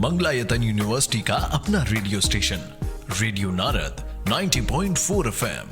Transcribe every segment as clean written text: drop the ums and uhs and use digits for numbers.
Mangalayatan university का अपना radio station radio Narad 90.4 FM,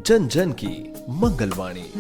जन जन की मंगलवाणी।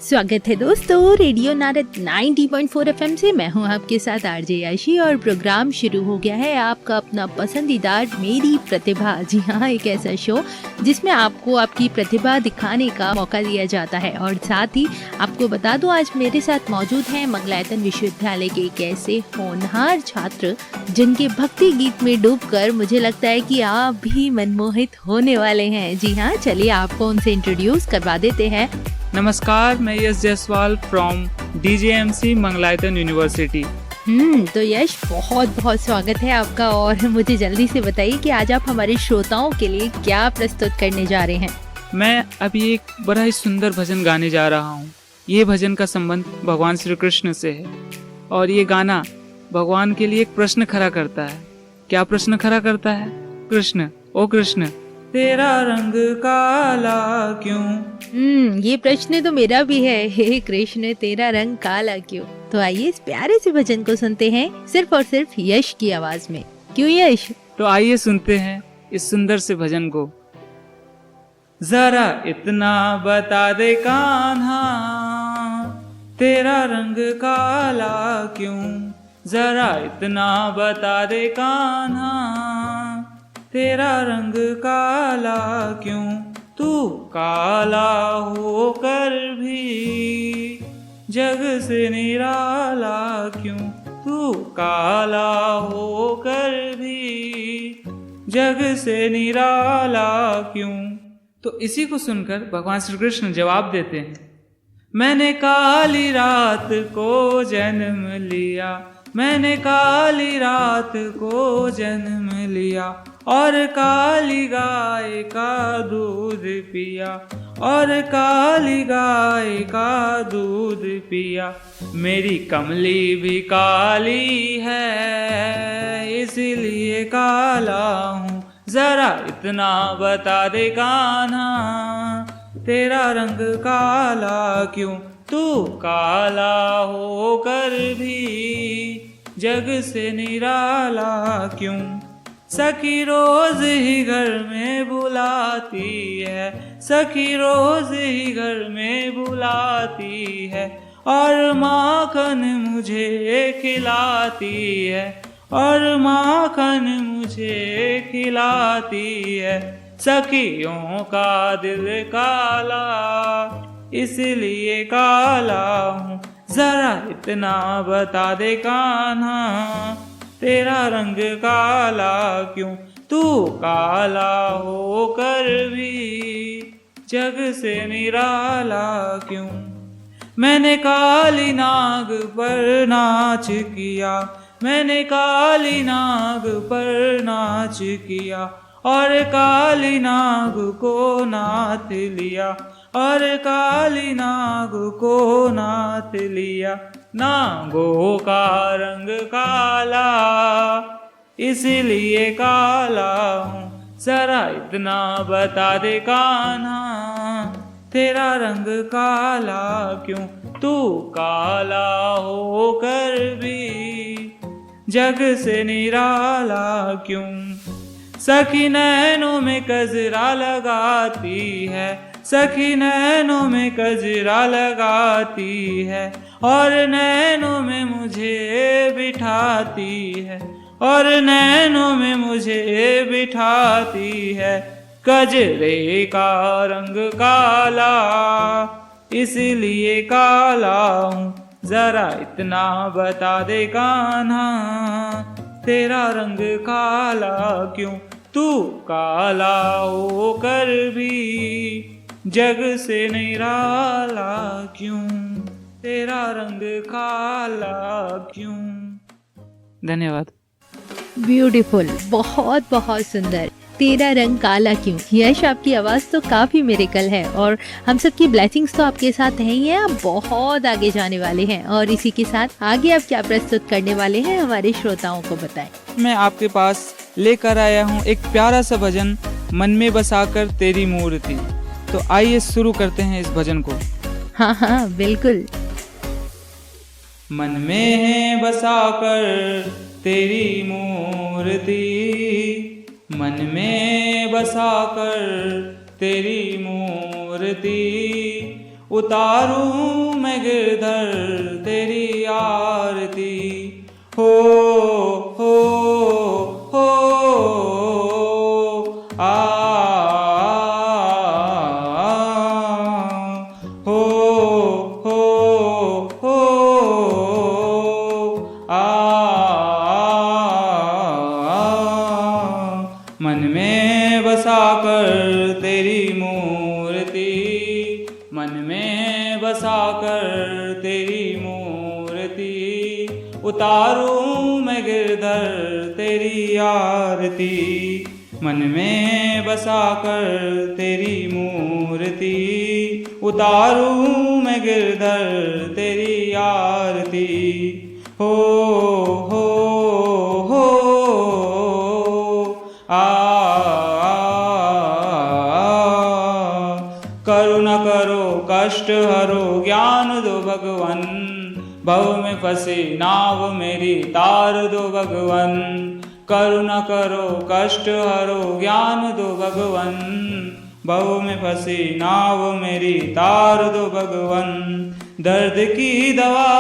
स्वागत है दोस्तों रेडियो नारद 90.4 FM से। मैं हूं आपके साथ आरजे याशी और प्रोग्राम शुरू हो गया है आपका अपना पसंदीदा मेरी प्रतिभा। जी हाँ, एक ऐसा शो जिसमें आपको आपकी प्रतिभा दिखाने का मौका दिया जाता है। और साथ ही आपको बता दूं, आज मेरे साथ मौजूद हैं मंगलायतन विश्वविद्यालय के एक ऐसे होनहार छात्र जिनके भक्ति गीत में डूबकर मुझे लगता है कि आप भी मनमोहित होने वाले हैं। जी हाँ, चलिए आपको उनसे इंट्रोड्यूस करवा देते हैं। नमस्कार, मैं Yash Jaiswal from DJMC Mangalayatan university. तो यश, बहुत बहुत स्वागत है आपका। और मुझे जल्दी से बताइए कि आज आप हमारे श्रोताओं के लिए क्या प्रस्तुत करने जा रहे हैं। मैं अभी एक बड़ा ही सुंदर भजन गाने जा रहा हूँ। ये भजन का संबंध भगवान श्री कृष्ण से है और ये गाना भगवान के लिए एक प्रश्न खड़ा करता है। क्या प्रश्न खड़ा करता है? कृष्ण, ओ कृष्ण, तेरा रंग काला क्यों? ये प्रश्न तो मेरा भी है। हे कृष्ण, तेरा रंग काला क्यों? तो आइए इस प्यारे से भजन को सुनते हैं सिर्फ और सिर्फ यश की आवाज में। क्यों यश? तो आइए सुनते हैं इस सुंदर से भजन को। जरा इतना बता दे कान्हा, तेरा रंग काला क्यों? जरा इतना बता दे कान्हा, तेरा रंग काला क्यों? तू काला होकर भी जग से निराला क्यों? तू काला होकर भी जग से निराला क्यों? तो इसी को सुनकर भगवान श्री कृष्ण जवाब देते हैं, मैंने काली रात को जन्म लिया, मैंने काली रात को जन्म लिया और काली गाय का दूध पिया, और काली गाय का दूध पिया। मेरी कमली भी काली है, इसलिए काला हूँ। जरा इतना बता दे कान्हा, तेरा रंग काला क्यों? तू काला होकर भी जग से निराला क्यों? सखी रोज ही घर में बुलाती है, सखी रोज ही घर में बुलाती है और माखन मुझे खिलाती है, और माखन मुझे खिलाती है। सखियों का दिल काला, इसलिए काला हूँ। जरा इतना बता दे कान्हा, तेरा रंग काला क्यों? तू काला होकर भी जग से निराला क्यों? मैंने काली नाग पर नाच किया, मैंने काली नाग पर नाच किया और काली नाग को नाथ लिया, और काली नाग को नाथ लिया। नागों का रंग काला, इसलिए काला हूँ। जरा इतना बता दे कान्हा, तेरा रंग काला क्यों? तू काला होकर भी जग से निराला क्यों? सखी नैनों में कजरा लगाती है, सखी नैनों में कजरा लगाती है और नैनों में मुझे बिठाती है, और नैनों में मुझे बिठाती है। कजरे का रंग काला, इसलिए काला हूँ। जरा इतना बता दे कान्हा, तेरा रंग काला क्यों? तू काला होकर भी जग से निराला क्यों? तेरा रंग काला क्यों? धन्यवाद। ब्यूटीफुल, बहुत बहुत सुंदर। तेरा रंग काला क्यों? यश, आपकी आवाज़ तो काफ़ी मिरेकल है और हम सबकी ब्लेसिंग्स तो आपके साथ हैं ही हैं। आप बहुत आगे जाने वाले हैं और इसी के साथ आगे आप क्या प्रस्तुत करने वाले हैं हमारे श्रोताओं को बताएं। मैं आपके पास लेकर आया हूँ एक प्यारा सा भजन, मन में बसाकर तेरी मूर्ति। तो आइए शुरू करते हैं इस भजन को। हाँ हाँ बिल्कुल। मन में है बसाकर तेरी मूर्ति, मन में बसाकर तेरी मूर्ति, उतारूं मैं गिरधर तेरी आरती। हो हो हो आ हो हो हो आ मन में बसाकर तेरी मूर्ति, मन में बसाकर तेरी मूर्ति, उतारूं मैं गिरधर तेरी आरती। मन में बसाकर तेरी मूर्ति, उतारूं मैं गिरधर तेरी आरती। हो हो हो आ करुणा करो कष्ट हरो ज्ञान दो भगवन, भव में फंसी नाव मेरी तार दो भगवन। करुणा करो कष्ट हरो ज्ञान दो भगवन, भव में फंसी नाव मेरी तार दो भगवन। दर्द की दवा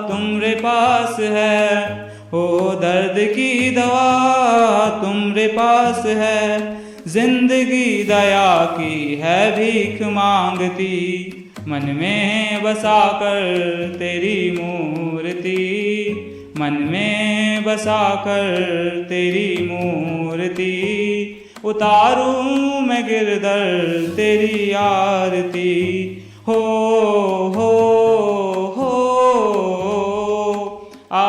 तुम्हारे पास है, हो दर्द की दवा तुम्हारे पास है, जिंदगी दया की है भीख मांगती। मन में बसाकर तेरी मूर्ति, मन में बसाकर तेरी मूर्ति, उतारूं मैं गिरधर तेरी आरती। हो हो हो आ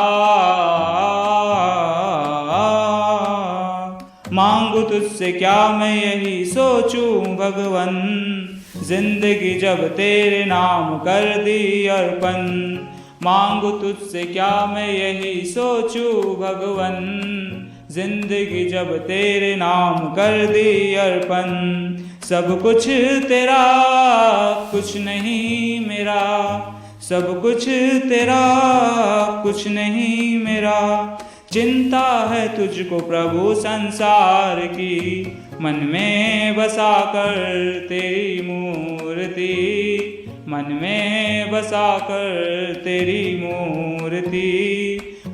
मांगू तुझसे क्या मैं यही सोचूं भगवन, जिंदगी जब तेरे नाम कर दी अर्पण। मांगू तुझसे क्या मैं यही सोचूं भगवन, जिंदगी जब तेरे नाम कर दी अर्पण। सब कुछ तेरा कुछ नहीं मेरा, सब कुछ तेरा कुछ नहीं मेरा, चिंता है तुझको प्रभु संसार की। मन में बसाकर तेरी मूर्ति, मन में बसाकर तेरी मूर्ति,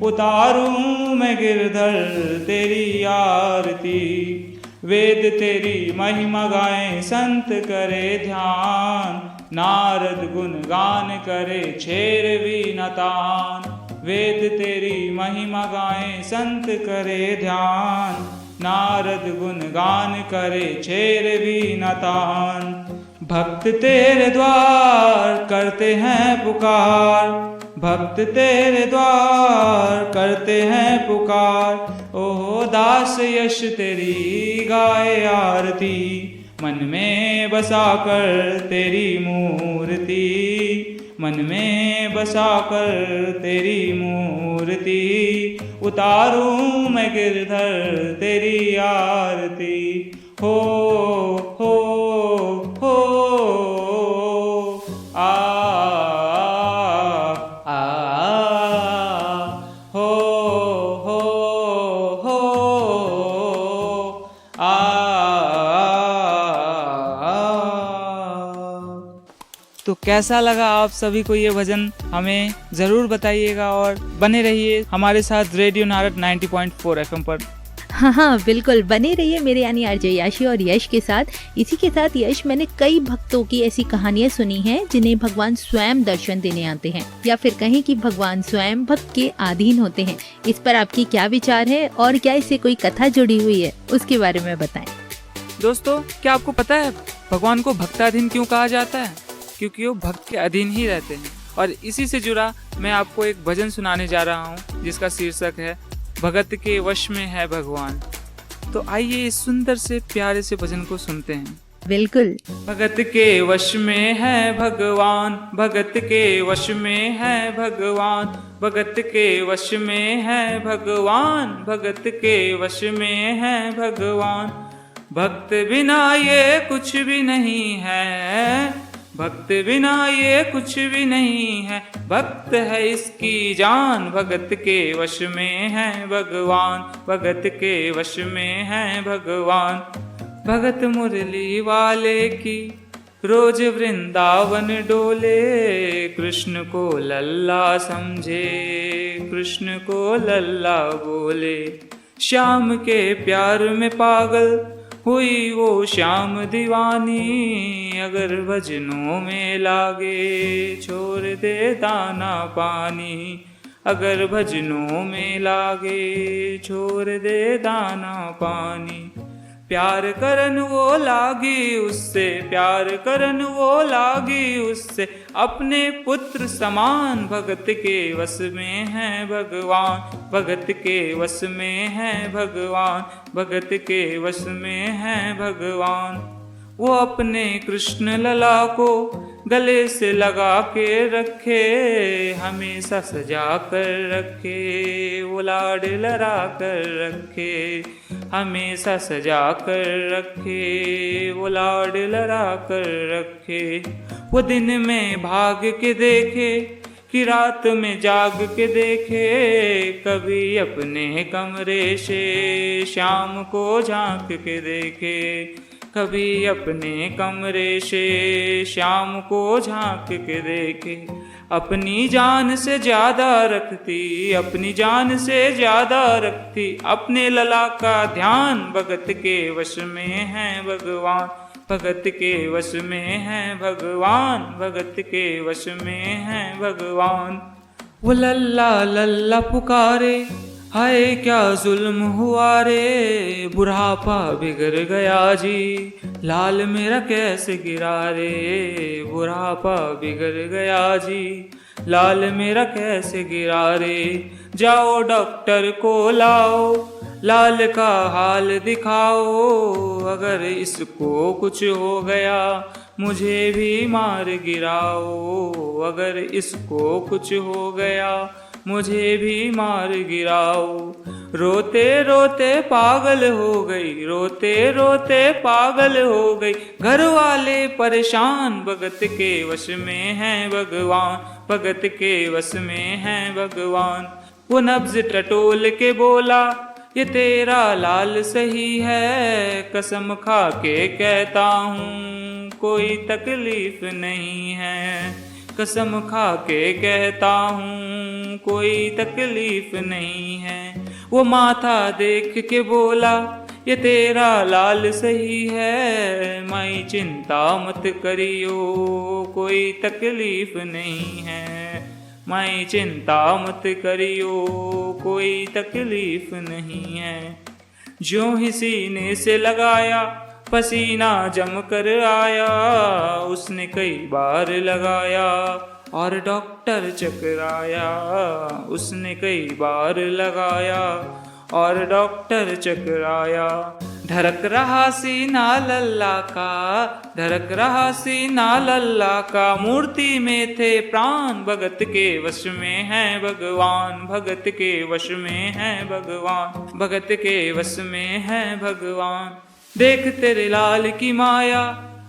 उतारूं मैं गिरधर तेरी आरती। वेद तेरी महिमा गाएं संत करे ध्यान, नारद गुण गान करे छेरवी न तान। वेद तेरी महिमा गाएं संत करे ध्यान, नारद गुण गान करे छेरवी न तान। भक्त तेरे द्वार करते हैं पुकार, भक्त तेरे द्वार करते हैं पुकार। ओहो दास यश तेरी गाए आरती, मन में बसाकर तेरी मूर्ति, मन में बसाकर तेरी मूर्ति, उतारूं मैं गिरधर तेरी आरती। हो हो हो आ आ हो हो हो आ। तो कैसा लगा आप सभी को ये भजन, हमें ज़रूर बताइएगा और बने रहिए हमारे साथ रेडियो नारद 90.4 FM पर। हाँ बिल्कुल बने रहिए मेरे यानी आरजे याशी और यश के साथ। इसी के साथ यश, मैंने कई भक्तों की ऐसी कहानियाँ सुनी हैं जिन्हें भगवान स्वयं दर्शन देने आते हैं, या फिर कहें कि भगवान स्वयं भक्त के अधीन होते हैं। इस पर आपकी क्या विचार है और क्या इससे कोई कथा जुड़ी हुई है, उसके बारे में बताएं। दोस्तों, क्या आपको पता है भगवान को भक्ताधीन क्यों कहा जाता है? क्योंकि वो भक्त के अधीन ही रहते हैं। और इसी से जुड़ा मैं आपको एक भजन सुनाने जा रहा हूँ जिसका शीर्षक है भगत के वश में है भगवान। तो आइए इस सुंदर से प्यारे से भजन को सुनते हैं। बिल्कुल। भगत के वश में है भगवान, भगत के वश में है भगवान, भगत के वश में है भगवान, भगत के वश में है भगवान। भक्त बिना ये कुछ भी नहीं है, भक्त बिना ये कुछ भी नहीं है, भक्त है इसकी जान, भगत के वश में है भगवान, भगत के वश में है भगवान। भगत मुरली वाले की रोज वृंदावन डोले, कृष्ण को लल्ला समझे, कृष्ण को लल्ला बोले। श्याम के प्यार में पागल हुई वो श्याम दीवानी, अगर भजनों में लागे छोड़ दे दाना पानी, अगर भजनों में लागे छोड़ दे दाना पानी। प्यार करन वो लागी उससे, प्यार करन वो लागी उससे, अपने पुत्र समान, भगत के वश में है भगवान, भगत के वश में है भगवान, भगत के वश में है भगवान। वो अपने कृष्ण लला को गले से लगा के रखे, हमेशा सजा कर रखे, वो लाड लड़ा कर रखे, हमेशा सजा कर रखे, वो लाड लड़ा कर रखे। वो दिन में भाग के देखे कि रात में जाग के देखे, कभी अपने कमरे से शाम को झांक के देखे, कभी अपने कमरे से शाम को झांक के देखे। अपनी जान से ज्यादा रखती, अपनी जान से ज्यादा रखती, अपने लला का ध्यान, भगत के वश में है भगवान, भगत के वश में है भगवान, भगत के वश में है भगवान। वो लल्ला लल्ला पुकारे, हाय क्या जुल्म हुआ रे, बुढ़ापा बिगड़ गया जी, लाल मेरा कैसे गिरा रे, बुढ़ापा बिगड़ गया जी, लाल मेरा कैसे गिरा रे। जाओ डॉक्टर को लाओ, लाल का हाल दिखाओ, अगर इसको कुछ हो गया मुझे भी मार गिराओ, अगर इसको कुछ हो गया मुझे भी मार गिराओ। रोते रोते पागल हो गई, रोते रोते पागल हो गई, घर वाले परेशान, भगत के वश में है भगवान, भगत के वश में है भगवान। वो नब्ज टटोल के बोला, ये तेरा लाल सही है, कसम खा के कहता हूँ कोई तकलीफ नहीं है, कसम खा के कहता हूँ कोई तकलीफ नहीं है। वो माथा देख के बोला, ये तेरा लाल सही है, माई चिंता मत करियो कोई तकलीफ नहीं है, माई चिंता मत करियो कोई तकलीफ नहीं है। जो ही सीने से लगाया पसीना जम कर आया, उसने कई बार लगाया और डॉक्टर चकराया, उसने कई बार लगाया और डॉक्टर चकराया। धड़क रहा सीना लल्ला का, धड़क रहा सीना लल्ला का, मूर्ति में थे प्राण, भगत के वश में है भगवान, भगत के वश में है भगवान, भगत के वश में है भगवान। देख तेरे लाल की माया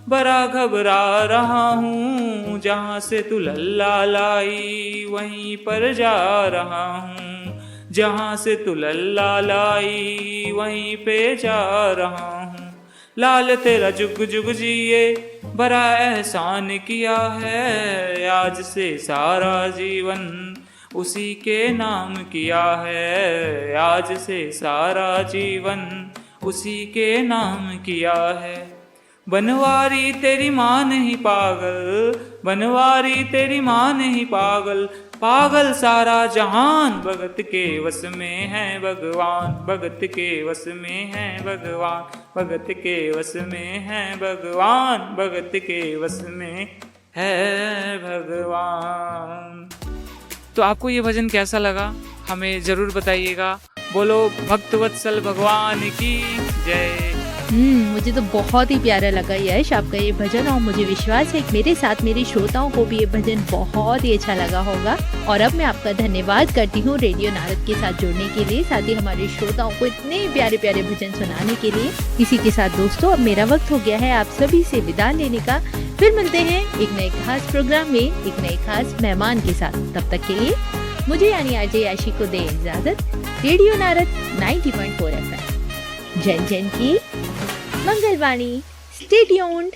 बड़ा घबरा रहा हूँ, जहाँ से तू लल्ला लाई वहीं पर जा रहा हूँ, जहाँ से तू लल्ला लाई वहीं पे जा रहा हूँ। लाल तेरा जुग जुग जिए बड़ा एहसान किया है, आज से सारा जीवन उसी के नाम किया है, आज से सारा जीवन उसी के नाम किया है। बनवारी तेरी माँ नहीं पागल, बनवारी तेरी माँ नहीं पागल, पागल सारा जहान, भगत के वश में है भगवान, भगत के वश में है भगवान, भगत के वश में है भगवान, भगत के वश में है भगवान। तो आपको ये भजन कैसा लगा हमें जरूर बताइएगा। बोलो भक्तवत्सल भगवान की जय। मुझे तो बहुत ही प्यारा लगा यश आपका ये भजन, और मुझे विश्वास है कि मेरे साथ मेरे श्रोताओं को भी ये भजन बहुत ही अच्छा लगा होगा। और अब मैं आपका धन्यवाद करती हूँ रेडियो नारद के साथ जुड़ने के लिए, साथ ही हमारे श्रोताओं को इतने प्यारे प्यारे भजन सुनाने के लिए। इसी के साथ दोस्तों अब मेरा वक्त हो गया है आप सभी से विदा लेने का। फिर मिलते हैं एक नए खास प्रोग्राम में एक नए खास मेहमान के साथ। तब तक के लिए मुझे यानी आरजे याशी को दे इजाजत। रेडियो नारद 90.4 FM, जन जन की मंगलवाणी। Stay tuned.